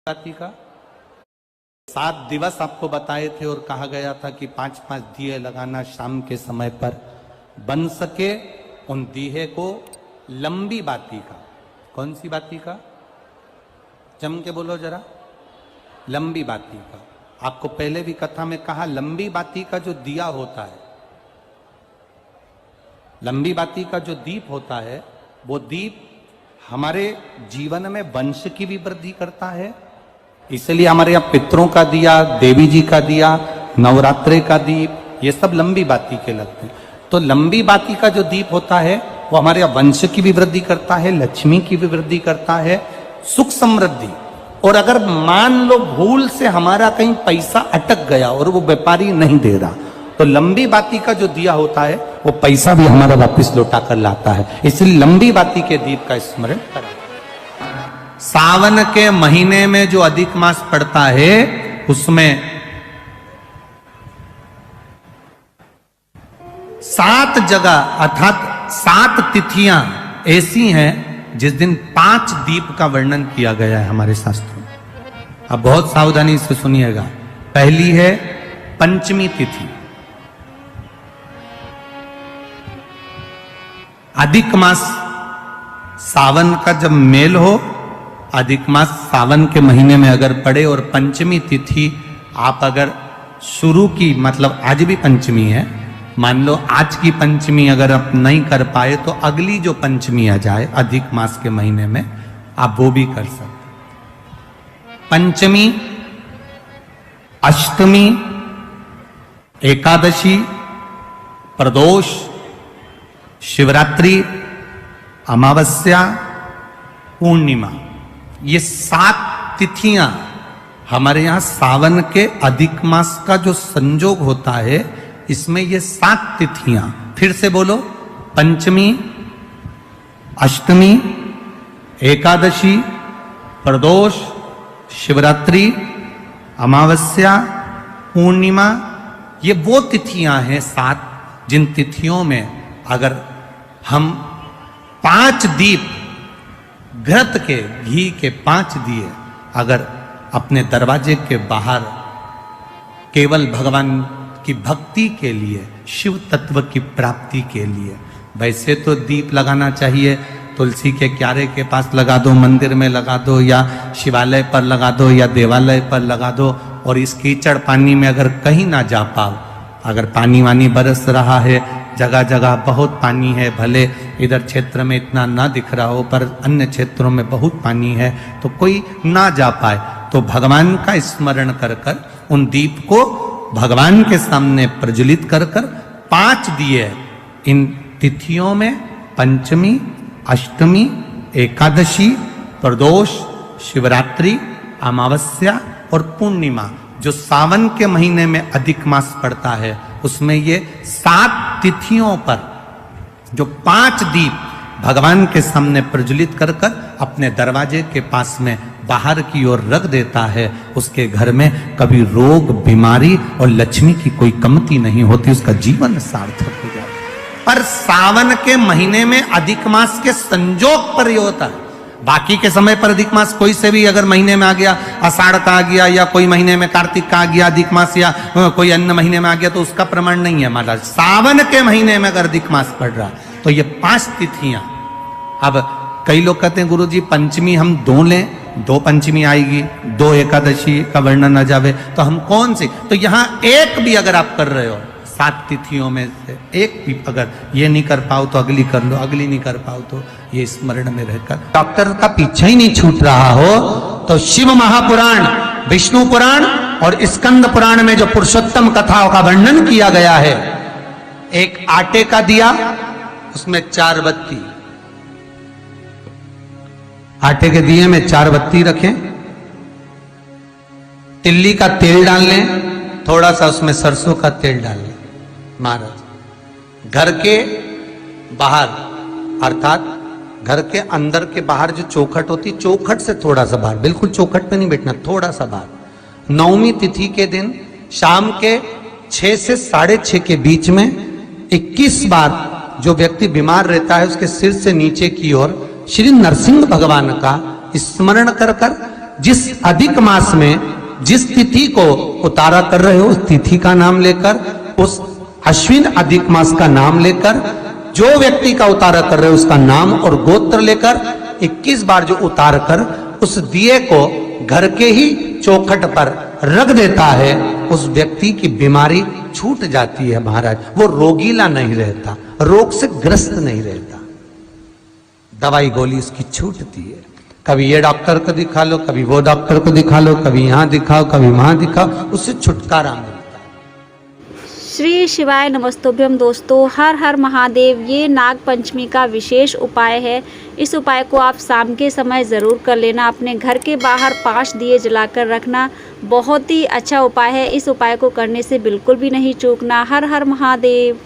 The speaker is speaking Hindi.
जाति का 7 दिवस आपको बताए थे और कहा गया था कि 5-5 दिए लगाना शाम के समय पर, बन सके उन दिए को लंबी बाती का। कौन सी बाती का? जम के बोलो जरा। लंबी बाती का। आपको पहले भी कथा में कहा, लंबी बाती का जो दिया होता है, लंबी बाती का जो दीप होता है, वो दीप हमारे जीवन में वंश की भी वृद्धि करता है। इसलिए हमारे यहाँ पितरों का दिया, देवी जी का दिया, नवरात्रे का दीप, ये सब लंबी बाती के लगते हैं। तो लंबी बाती का जो दीप होता है वो हमारे यहाँ वंश की भी वृद्धि करता है, लक्ष्मी की भी वृद्धि करता है, सुख समृद्धि। और अगर मान लो भूल से हमारा कहीं पैसा अटक गया और वो व्यापारी नहीं दे रहा, तो लंबी बाती का जो दिया होता है वो पैसा भी हमारा वापस लौटा कर लाता है। इसलिए लंबी बाती के दीप का स्मरण करें। सावन के महीने में जो अधिक मास पड़ता है उसमें 7 जगह अर्थात 7 तिथियां ऐसी हैं जिस दिन 5 दीप का वर्णन किया गया है हमारे शास्त्रों में। अब बहुत सावधानी से सुनिएगा। पहली है पंचमी तिथि। अधिक मास सावन का जब मेल हो, अधिक मास सावन के महीने में अगर पड़े और पंचमी तिथि आप अगर शुरू की, मतलब आज भी पंचमी है, मान लो आज की पंचमी अगर आप नहीं कर पाए तो अगली जो पंचमी आ जाए अधिक मास के महीने में, आप वो भी कर सकते। पंचमी, अष्टमी, एकादशी, प्रदोष, शिवरात्रि, अमावस्या, पूर्णिमा, ये 7 तिथियां हमारे यहां सावन के अधिक मास का जो संजोग होता है, इसमें ये 7 तिथियां, फिर से बोलो, पंचमी, अष्टमी, एकादशी, प्रदोष, शिवरात्रि, अमावस्या, पूर्णिमा, ये वो तिथियां हैं 7 जिन तिथियों में अगर हम 5 दीप घृत के, घी के 5 दिए अगर अपने दरवाजे के बाहर केवल भगवान की भक्ति के लिए, शिव तत्व की प्राप्ति के लिए, वैसे तो दीप लगाना चाहिए, तुलसी के क्यारे के पास लगा दो, मंदिर में लगा दो, या शिवालय पर लगा दो, या देवालय पर लगा दो। और इस कीचड़ पानी में अगर कहीं ना जा पाओ, अगर पानी वानी बरस रहा है, जगह जगह बहुत पानी है, भले इधर क्षेत्र में इतना ना दिख रहा हो पर अन्य क्षेत्रों में बहुत पानी है, तो कोई ना जा पाए तो भगवान का स्मरण कर कर उन दीप को भगवान के सामने प्रज्वलित कर कर 5 दिए इन तिथियों में, पंचमी, अष्टमी, एकादशी, प्रदोष, शिवरात्रि, अमावस्या और पूर्णिमा, जो सावन के महीने में अधिक मास पड़ता है, उसमें ये 7 तिथियों पर जो 5 दीप भगवान के सामने प्रज्वलित कर कर अपने दरवाजे के पास में बाहर की ओर रख देता है, उसके घर में कभी रोग, बीमारी और लक्ष्मी की कोई कमती नहीं होती, उसका जीवन सार्थक हो जाता है। पर सावन के महीने में अधिक मास के संजोग पर यह होता है। बाकी के समय पर अधिक मास कोई से भी अगर महीने में आ गया, आषाढ़ का आ गया, या कोई महीने में कार्तिक का आ गया अधिक मास, या कोई अन्य महीने में आ गया, तो उसका प्रमाण नहीं है महाराज। सावन के महीने में अगर अधिक मास पड़ रहा तो ये 5 तिथियां। अब कई लोग कहते हैं गुरु जी पंचमी हम 2 लें, 2 पंचमी आएगी, 2 एकादशी का वर्णन आ जावे, तो हम कौन सी? तो यहां एक भी अगर आप कर रहे हो 7 तिथियों में से एक भी अगर ये नहीं कर पाओ तो अगली कर लो, अगली नहीं कर पाओ तो ये स्मरण में रहकर डॉक्टर का पीछा ही नहीं छूट रहा हो, तो शिव महापुराण, विष्णु पुराण और स्कंद पुराण में जो पुरुषोत्तम कथाओं का वर्णन किया गया है, एक आटे का दिया, उसमें 4 बत्ती, आटे के दिए में 4 बत्ती रखें, तिल्ली का तेल डाल लें, थोड़ा सा उसमें सरसों का तेल डाल लें। महाराज घर के बाहर, अर्थात घर के अंदर के बाहर जो चौखट होती, चौखट से थोड़ा सा बाहर, बिल्कुल चौखट पे नहीं बैठना, थोड़ा सा बाहर, 9वीं तिथि के दिन शाम के 6 से 6:30 के बीच में 21 बार जो व्यक्ति बीमार रहता है उसके सिर से नीचे की ओर श्री नरसिंह भगवान का स्मरण कर कर जिस अधिक मास में जिस तिथि को उतारा कर रहे हो उस तिथि का नाम लेकर, उस अश्विन अधिक मास का नाम लेकर, जो व्यक्ति का उतारा कर रहे हो उसका नाम और गोत्र लेकर 21 बार जो उतार कर उस दिए को घर के ही चौखट पर रख देता है, उस व्यक्ति की बीमारी छूट जाती है महाराज। वो रोगीला नहीं रहता, रोग से ग्रस्त नहीं रहता, दवाई गोली उसकी छूटती है। कभी ये डॉक्टर को दिखा लो, कभी वो डॉक्टर को दिखा लो, कभी यहां दिखाओ, कभी वहां दिखाओ, उससे छुटकारा मिलता है। श्री शिवाय नमस्तुभ्यम दोस्तों, हर हर महादेव। ये नाग पंचमी का विशेष उपाय है। इस उपाय को आप शाम के समय ज़रूर कर लेना। अपने घर के बाहर 5 दिए जलाकर रखना, बहुत ही अच्छा उपाय है। इस उपाय को करने से बिल्कुल भी नहीं चूकना। हर हर महादेव।